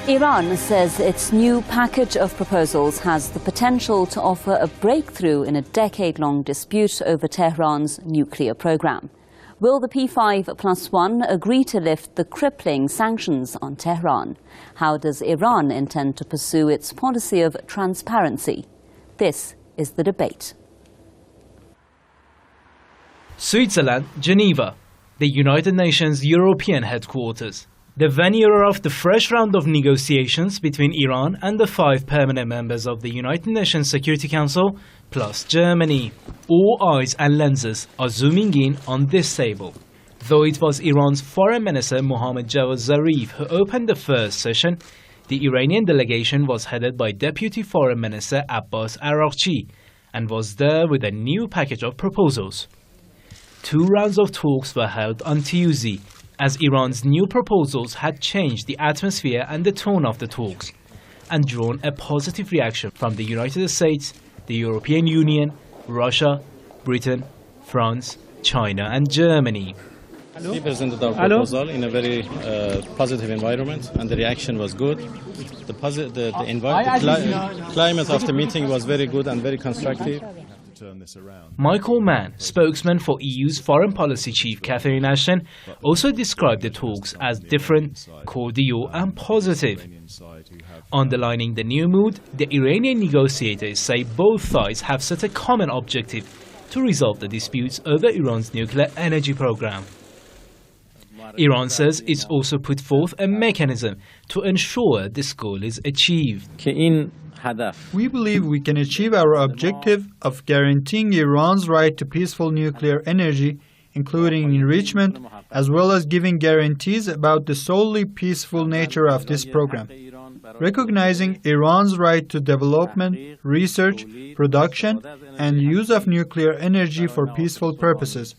Iran says its new package of proposals has the potential to offer a breakthrough in a decade-long dispute over Tehran's nuclear program. Will the P5+1 agree to lift the crippling sanctions on Tehran? How does Iran intend to pursue its policy of transparency? This is the debate. Switzerland, Geneva, the United Nations European headquarters. The venue of the fresh round of negotiations between Iran and the 5 permanent members of the United Nations Security Council, plus Germany. All eyes and lenses are zooming in on this table. Though it was Iran's Foreign Minister Mohammad Javad Zarif who opened the first session, the Iranian delegation was headed by Deputy Foreign Minister Abbas Araghchi and was there with a new package of proposals. 2 rounds of talks were held on Tuesday, as Iran's new proposals had changed the atmosphere and the tone of the talks, and drawn a positive reaction from the United States, the European Union, Russia, Britain, France, China and Germany. We presented our proposal in a very positive environment, and the reaction was good. The climate of the meeting was very good and very constructive. Michael Mann, spokesman for EU's Foreign Policy Chief Catherine Ashton, also described the talks as different, cordial and positive. Underlining the new mood, the Iranian negotiators say both sides have set a common objective to resolve the disputes over Iran's nuclear energy program. Iran says it's also put forth a mechanism to ensure this goal is achieved. We believe we can achieve our objective of guaranteeing Iran's right to peaceful nuclear energy, including enrichment, as well as giving guarantees about the solely peaceful nature of this program. Recognizing Iran's right to development, research, production, and use of nuclear energy for peaceful purposes,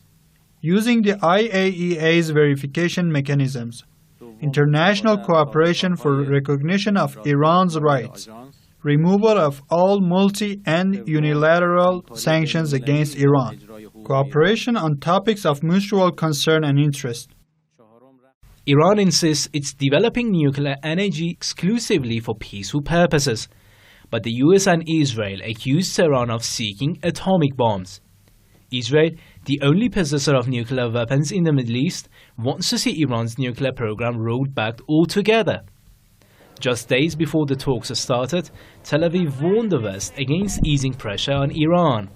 using the IAEA's verification mechanisms, international cooperation for recognition of Iran's rights, removal of all multi- and unilateral sanctions against Iran, cooperation on topics of mutual concern and interest. Iran insists it's developing nuclear energy exclusively for peaceful purposes, but the US and Israel accuse Tehran of seeking atomic bombs. Israel, the only possessor of nuclear weapons in the Middle East, wants to see Iran's nuclear program rolled back altogether. Just days before the talks started, Tel Aviv warned the West against easing pressure on Iran.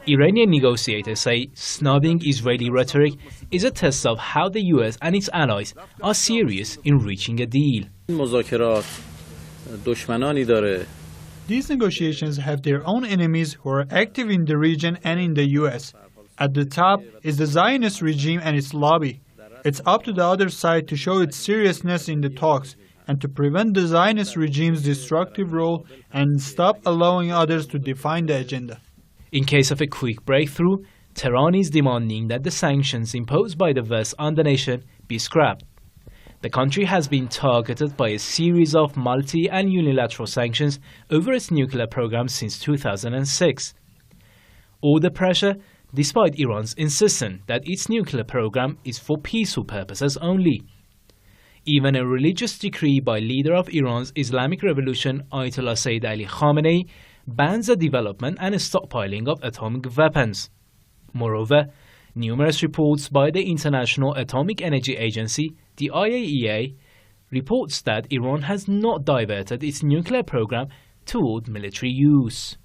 Iranian negotiators say snubbing Israeli rhetoric is a test of how the US and its allies are serious in reaching a deal. These negotiations have their own enemies who are active in the region and in the US. At the top is the Zionist regime and its lobby. It's up to the other side to show its seriousness in the talks and to prevent the Zionist regime's destructive role and stop allowing others to define the agenda. In case of a quick breakthrough, Tehran is demanding that the sanctions imposed by the West on the nation be scrapped. The country has been targeted by a series of multi- and unilateral sanctions over its nuclear program since 2006. All the pressure, despite Iran's insistence that its nuclear program is for peaceful purposes only. Even a religious decree by leader of Iran's Islamic Revolution, Ayatollah Sayyid Ali Khamenei, bans the development and stockpiling of atomic weapons. Moreover, numerous reports by the International Atomic Energy Agency, the IAEA, reports that Iran has not diverted its nuclear program toward military use.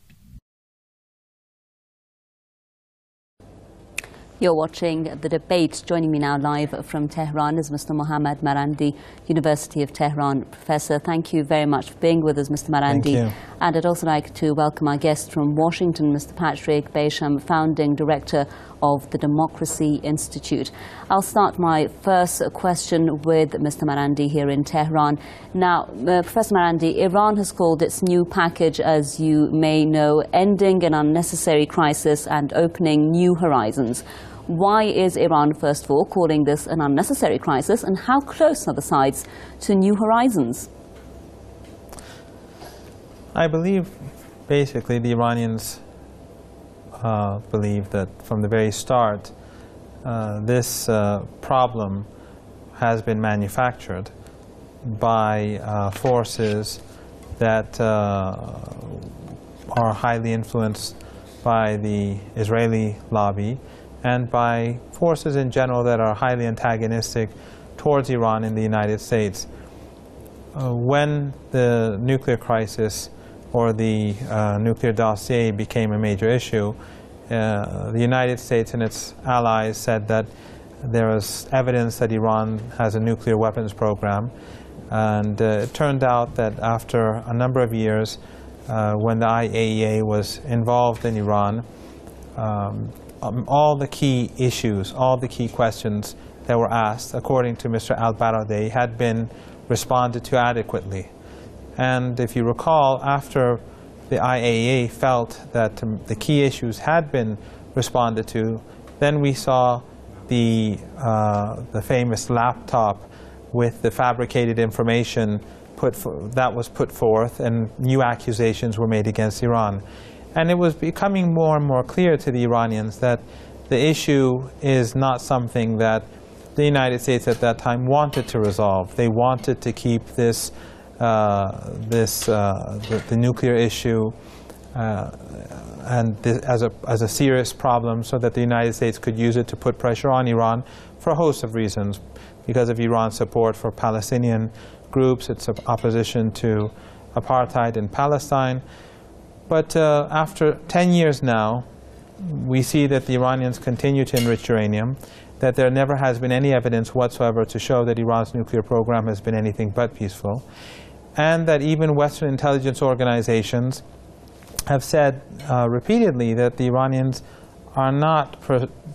You're watching the debate. Joining me now live from Tehran is Mr. Mohammad Marandi, University of Tehran professor. Thank you very much for being with us, Mr. Marandi. Thank you. And I'd also like to welcome our guest from Washington, Mr. Patrick Baysham, founding director of the Democracy Institute. I'll start my first question with Mr. Marandi here in Tehran. Now, Professor Marandi, Iran has called its new package, as you may know, ending an unnecessary crisis and opening new horizons. Why is Iran, first of all, calling this an unnecessary crisis, and how close are the sides to new horizons? I believe, basically, the Iranians believe that from the very start, this problem has been manufactured by forces that are highly influenced by the Israeli lobby and by forces in general that are highly antagonistic towards Iran in the United States. When the nuclear crisis or the nuclear dossier became a major issue, the United States and its allies said that there was evidence that Iran has a nuclear weapons program. And it turned out that after a number of years, when the IAEA was involved in Iran, all the key issues, all the key questions that were asked, according to Mr. al-Baradei, had been responded to adequately. And if you recall, after the IAEA felt that the key issues had been responded to, then we saw the famous laptop with the fabricated information that was put forth, and new accusations were made against Iran. And it was becoming more and more clear to the Iranians that the issue is not something that the United States at that time wanted to resolve. They wanted to keep the nuclear issue as a serious problem, so that the United States could use it to put pressure on Iran for a host of reasons. Because of Iran's support for Palestinian groups, its opposition to apartheid in Palestine. But after 10 years now, we see that the Iranians continue to enrich uranium, that there never has been any evidence whatsoever to show that Iran's nuclear program has been anything but peaceful, and that even Western intelligence organizations have said repeatedly that the Iranians are not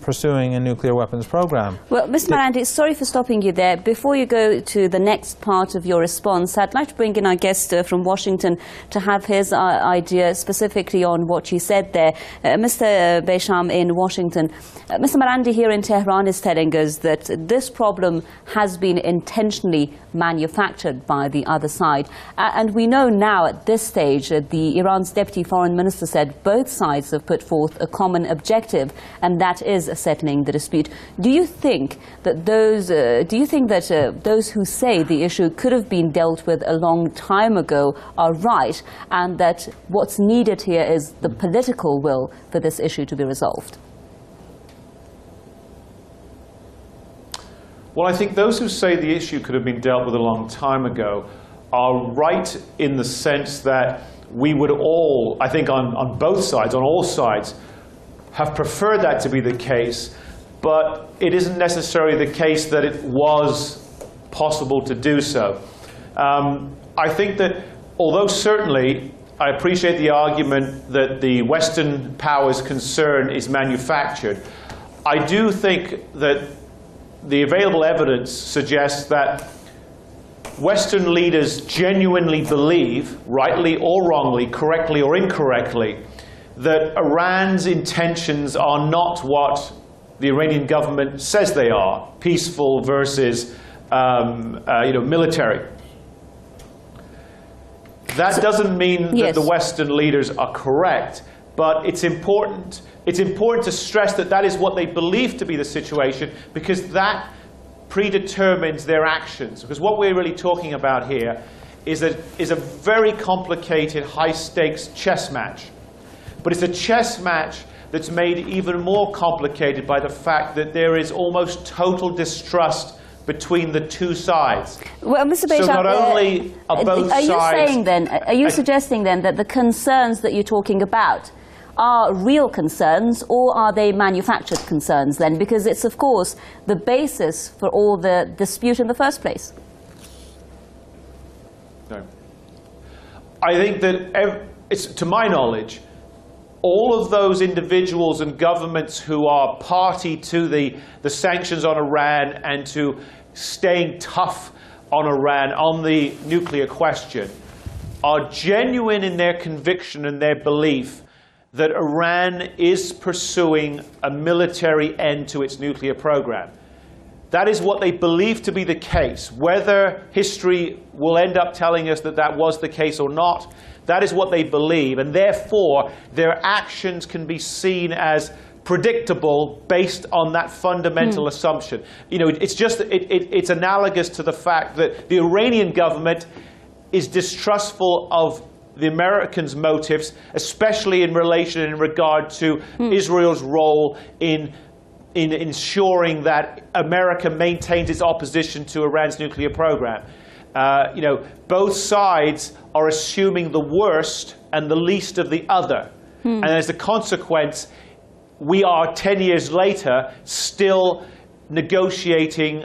pursuing a nuclear weapons program. Well, Mr. Marandi, sorry for stopping you there. Before you go to the next part of your response, I'd like to bring in our guest from Washington to have his idea specifically on what you said there. Mr. Besham in Washington, Mr. Marandi here in Tehran is telling us that this problem has been intentionally manufactured by the other side. And we know now at this stage that Iran's Deputy Foreign Minister said both sides have put forth a common objective, and that is settling the dispute. Do you think that those who say the issue could have been dealt with a long time ago are right, and that what's needed here is the political will for this issue to be resolved? Well, I think those who say the issue could have been dealt with a long time ago are right in the sense that we would all, I think on both sides, on all sides, have preferred that to be the case, but it isn't necessarily the case that it was possible to do so. I think that although certainly I appreciate the argument that the Western powers' concern is manufactured, I do think that the available evidence suggests that Western leaders genuinely believe, rightly or wrongly, correctly or incorrectly, that Iran's intentions are not what the Iranian government says they are, peaceful versus military. That doesn't mean that the Western leaders are correct, but it's important to stress that that is what they believe to be the situation, because that predetermines their actions. Because what we're really talking about here is a very complicated, high-stakes chess match. But it's a chess match that's made even more complicated by the fact that there is almost total distrust between the two sides. Well, Mr. Besham, so not only are both sides... Are you suggesting then that the concerns that you're talking about are real concerns, or are they manufactured concerns then? Because it's, of course, the basis for all the dispute in the first place. No. I think that, to my knowledge, all of those individuals and governments who are party to the sanctions on Iran and to staying tough on Iran on the nuclear question are genuine in their conviction and their belief that Iran is pursuing a military end to its nuclear program. That is what they believe to be the case. Whether history will end up telling us that that was the case or not, that is what they believe, and therefore their actions can be seen as predictable based on that fundamental assumption. You know, it's analogous to the fact that the Iranian government is distrustful of the Americans' motives, especially in regard to Israel's role in ensuring that America maintains its opposition to Iran's nuclear program. You know, both sides are assuming the worst and the least of the other. And as a consequence, we are 10 years later still negotiating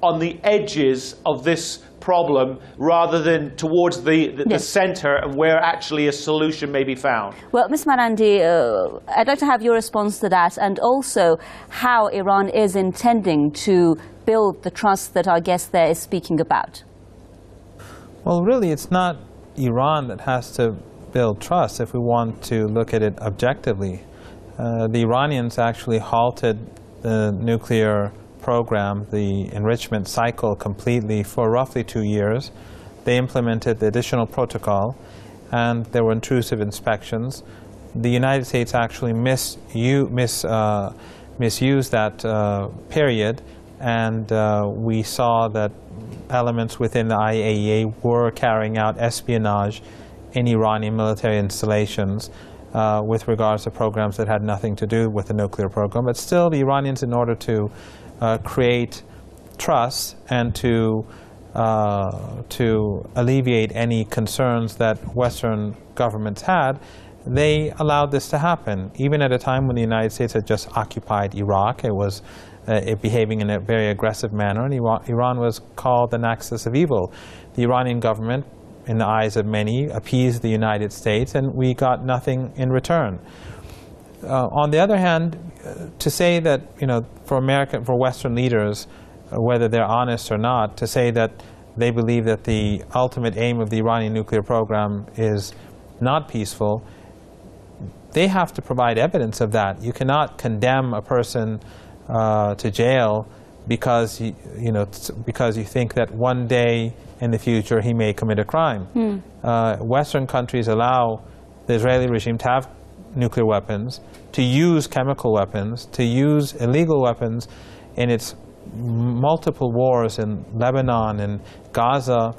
on the edges of this problem rather than towards the center and where actually a solution may be found. Well, Ms. Marandi, I'd like to have your response to that, and also how Iran is intending to build the trust that our guest there is speaking about. Well, really, it's not Iran that has to build trust if we want to look at it objectively. The Iranians actually halted the nuclear program, the enrichment cycle, completely for roughly 2 years. They implemented the additional protocol, and there were intrusive inspections. The United States actually misused that period, and we saw that elements within the IAEA were carrying out espionage in Iranian military installations with regards to programs that had nothing to do with the nuclear program. But still, the Iranians, in order to create trust and to alleviate any concerns that Western governments had, they allowed this to happen. Even at a time when the United States had just occupied Iraq, it was behaving in a very aggressive manner, and Iran was called the nexus of evil. The Iranian government, in the eyes of many, appeased the United States, and we got nothing in return. On the other hand, to say that, you know, for Western leaders, whether they're honest or not, to say that they believe that the ultimate aim of the Iranian nuclear program is not peaceful, they have to provide evidence of that. You cannot condemn a person to jail because because you think that one day in the future he may commit a crime. Western countries allow the Israeli regime to have nuclear weapons, to use chemical weapons, to use illegal weapons in its multiple wars in Lebanon and Gaza.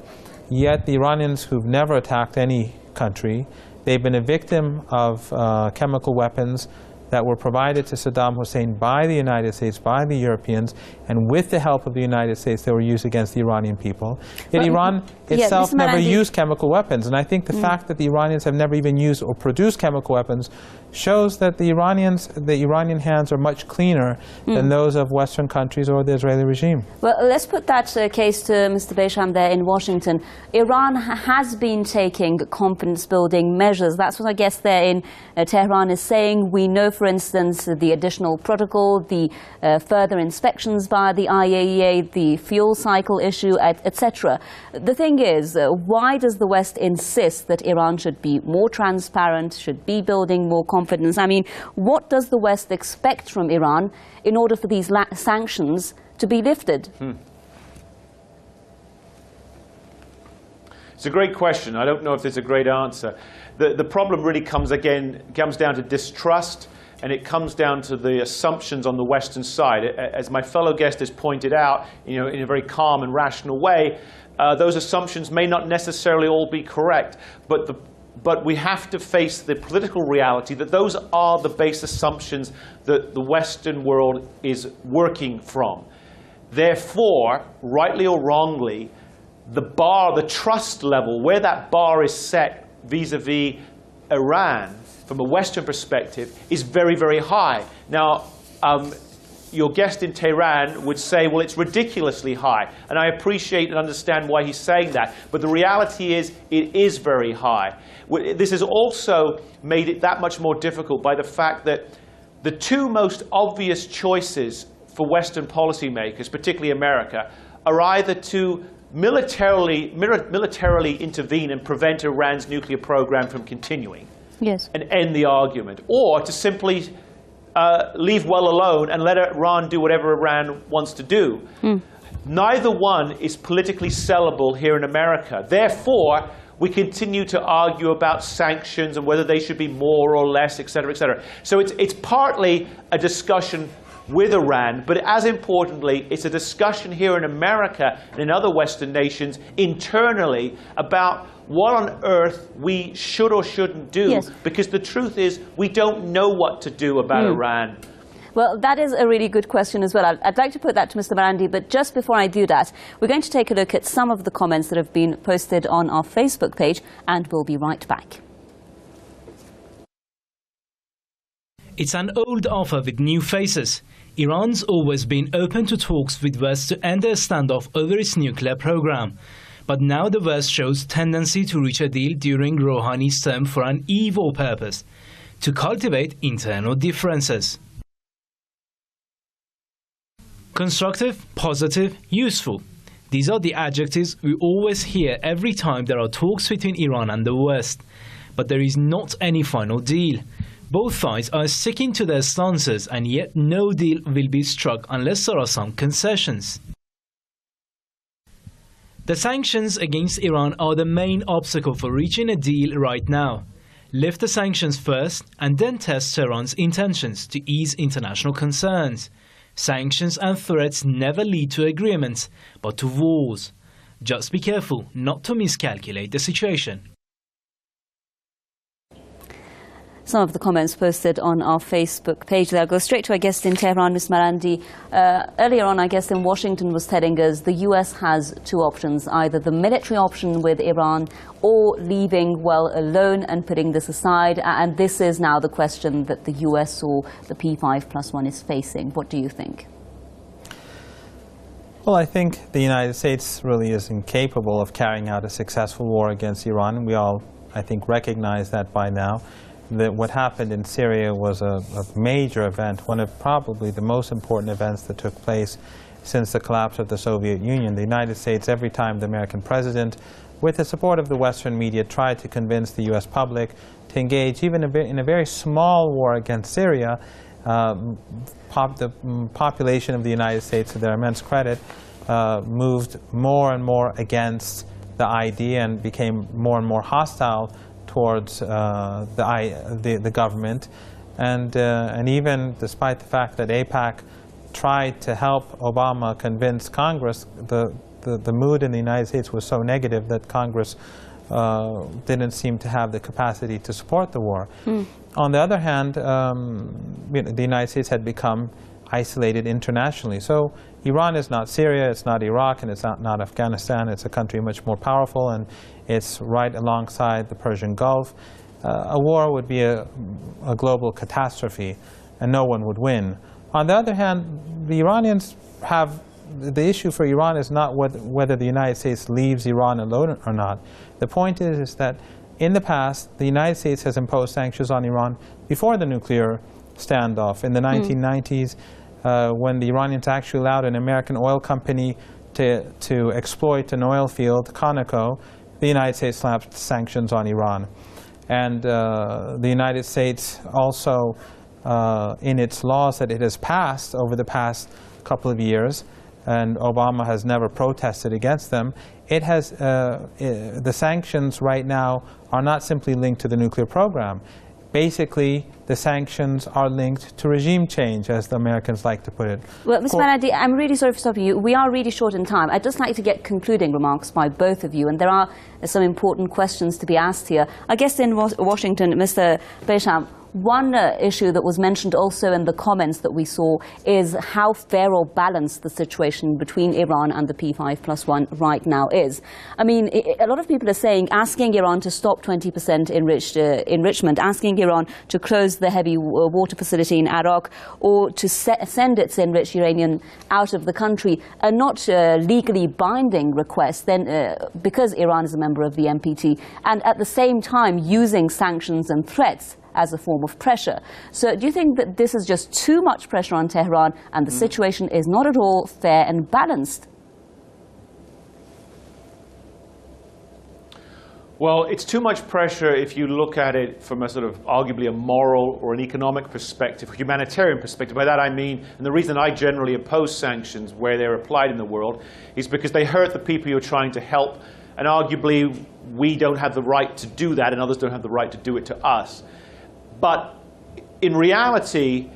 Yet the Iranians, who've never attacked any country, they've been a victim of chemical weapons that were provided to Saddam Hussein by the United States, by the Europeans, and with the help of the United States, they were used against the Iranian people. Yet Iran itself never used chemical weapons, and I think the fact that the Iranians have never even used or produced chemical weapons shows that the Iranian hands are much cleaner than those of Western countries or the Israeli regime. Well, let's put that case to Mr. Besham there in Washington. Iran has been taking confidence-building measures. That's what I guess there in Tehran is saying. We know, for instance, the additional protocol, the further inspections by the IAEA, the fuel cycle issue, etc. The thing is, why does the West insist that Iran should be more transparent, should be building more confidence? I mean, what does the West expect from Iran in order for these sanctions to be lifted? It's a great question. I don't know if there's a great answer. The problem really comes down to distrust, and it comes down to the assumptions on the Western side. As my fellow guest has pointed out, in a very calm and rational way, those assumptions may not necessarily all be correct, but we have to face the political reality that those are the base assumptions that the Western world is working from. Therefore, rightly or wrongly, the trust level, where that bar is set vis-a-vis Iran, from a Western perspective, is very, very high. Now, your guest in Tehran would say, well, it's ridiculously high. And I appreciate and understand why he's saying that. But the reality is, it is very high. This has also made it that much more difficult by the fact that the two most obvious choices for Western policymakers, particularly America, are either to militarily intervene and prevent Iran's nuclear program from continuing and end the argument, or to simply leave well alone and let Iran do whatever Iran wants to do. Neither one is politically sellable here in America. Therefore, we continue to argue about sanctions and whether they should be more or less, etc., etc. So it's partly a discussion with Iran, but as importantly, it's a discussion here in America and in other Western nations internally about what on earth we should or shouldn't do. Yes. Because the truth is, we don't know what to do about Iran. Well, that is a really good question as well. I'd like to put that to Mr. Marandi, but just before I do that, we're going to take a look at some of the comments that have been posted on our Facebook page, and we'll be right back. It's an old offer with new faces. Iran's always been open to talks with West to end a standoff over its nuclear program. But now the West shows tendency to reach a deal during Rouhani's term for an evil purpose, to cultivate internal differences. Constructive, positive, useful. These are the adjectives we always hear every time there are talks between Iran and the West. But there is not any final deal. Both sides are sticking to their stances, and yet no deal will be struck unless there are some concessions. The sanctions against Iran are the main obstacle for reaching a deal right now. Lift the sanctions first and then test Tehran's intentions to ease international concerns. Sanctions and threats never lead to agreements, but to wars. Just be careful not to miscalculate the situation. Some of the comments posted on our Facebook page. I'll go straight to our guest in Tehran, Ms. Marandi. Earlier on, I guess in Washington was telling us the US has two options, either the military option with Iran or leaving well alone and putting this aside. And this is now the question that the US or the P5+1 is facing. What do you think? Well, I think the United States really is incapable of carrying out a successful war against Iran. We all, I think, recognize that by now. That what happened in Syria was a major event, one of probably the most important events that took place since the collapse of the Soviet Union. The United States, every time the American president, with the support of the Western media, tried to convince the U.S. public to engage even in a very small war against Syria, the population of the United States, to their immense credit, moved more and more against the idea and became more and more hostile towards the government, and even despite the fact that AIPAC tried to help Obama convince Congress, the mood in the United States was so negative that Congress didn't seem to have the capacity to support the war. On the other hand, the United States had become isolated internationally. So Iran is not Syria, it's not Iraq, and it's not Afghanistan. It's a country much more powerful, and it's right alongside the Persian Gulf. A war would be a global catastrophe, and no one would win. On the other hand, the Iranians have, the issue for Iran is not whether the United States leaves Iran alone or not. The point is that in the past, the United States has imposed sanctions on Iran before the nuclear standoff. In the 1990s, when the Iranians actually allowed an American oil company to exploit an oil field, Conoco, the United States slapped sanctions on Iran. And the United States also, in its laws that it has passed over the past couple of years, and Obama has never protested against them, it has, the sanctions right now are not simply linked to the nuclear program. Basically, the sanctions are linked to regime change, as the Americans like to put it. Well, Ms. Marandi, I'm really sorry for stopping you. We are really short in time. I'd just like to get concluding remarks by both of you, and there are some important questions to be asked here. I guess in Washington, Mr. Besham, one issue that was mentioned also in the comments that we saw is how fair or balanced the situation between Iran and the P5+1 right now is. I mean, a lot of people are saying asking Iran to stop 20% enrichment, asking Iran to close the heavy water facility in Iraq, or to send its enriched uranium out of the country are not legally binding requests, then because Iran is a member of the NPT, and at the same time using sanctions and threats as a form of pressure. So do you think that this is just too much pressure on Tehran and the situation is not at all fair and balanced? Well, it's too much pressure if you look at it from a sort of arguably a moral or an economic perspective, a humanitarian perspective. By that I mean, and the reason I generally oppose sanctions where they're applied in the world is because they hurt the people you're trying to help and arguably we don't have the right to do that and others don't have the right to do it to us. But in reality,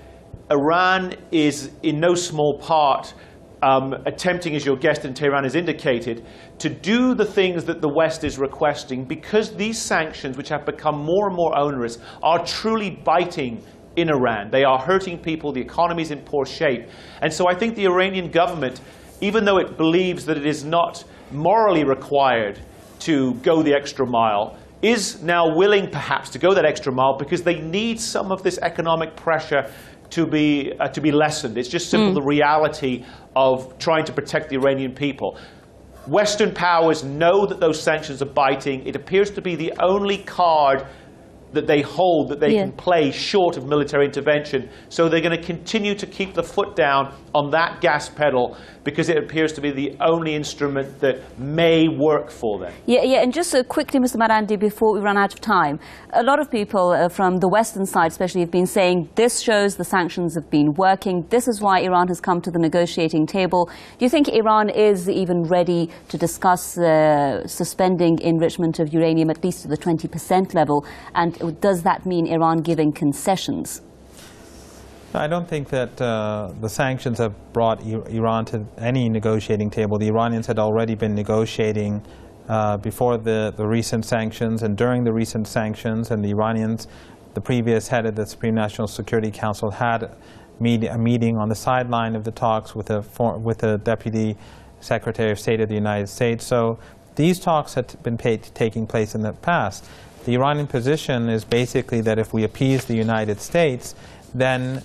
Iran is in no small part attempting, as your guest in Tehran has indicated, to do the things that the West is requesting, because these sanctions, which have become more and more onerous, are truly biting in Iran. They are hurting people, the economy is in poor shape. And so I think the Iranian government, even though it believes that it is not morally required to go the extra mile, is now willing perhaps to go that extra mile because they need some of this economic pressure to be lessened. It's just simply the reality of trying to protect the Iranian people. Western powers know that those sanctions are biting. It appears to be the only card that they hold that they can play short of military intervention. So they're going to continue to keep the foot down on that gas pedal because it appears to be the only instrument that may work for them. Yeah, and just quickly, Mr. Marandi, before we run out of time, a lot of people from the Western side especially have been saying this shows the sanctions have been working. This is why Iran has come to the negotiating table. Do you think Iran is even ready to discuss suspending enrichment of uranium at least to the 20% level? And does that mean Iran giving concessions? I don't think that the sanctions have brought Iran to any negotiating table. The Iranians had already been negotiating before the recent sanctions and during the recent sanctions, and the Iranians, the previous head of the Supreme National Security Council, had a meeting on the sideline of the talks with the Deputy Secretary of State of the United States. So these talks had been taking place in the past. The Iranian position is basically that if we appease the United States, then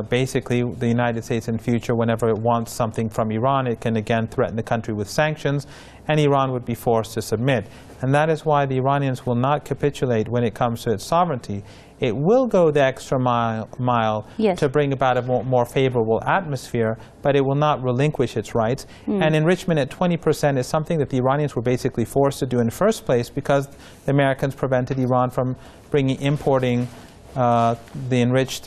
basically the United States in future, whenever it wants something from Iran, it can again threaten the country with sanctions, and Iran would be forced to submit. And that is why the Iranians will not capitulate when it comes to its sovereignty. It will go the extra mile to bring about a more favorable atmosphere, but it will not relinquish its rights. And enrichment at 20% is something that the Iranians were basically forced to do in the first place because the Americans prevented Iran from importing the enriched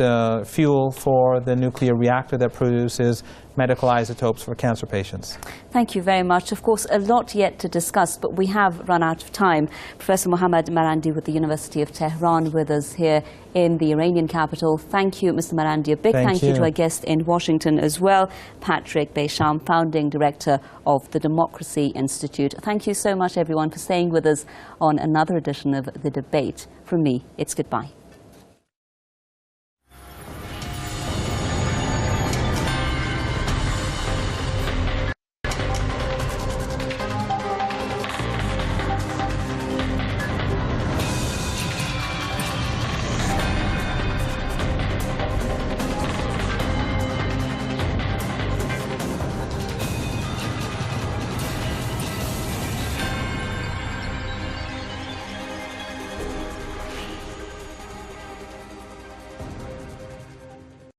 fuel for the nuclear reactor that produces medical isotopes for cancer patients. Thank you very much. Of course, a lot yet to discuss, but we have run out of time. Professor Mohammad Marandi with the University of Tehran with us here in the Iranian capital. Thank you, Mr. Marandi. A big thank you to our guest in Washington as well, Patrick Besham, Founding Director of the Democracy Institute. Thank you so much, everyone, for staying with us on another edition of The Debate. From me, it's goodbye.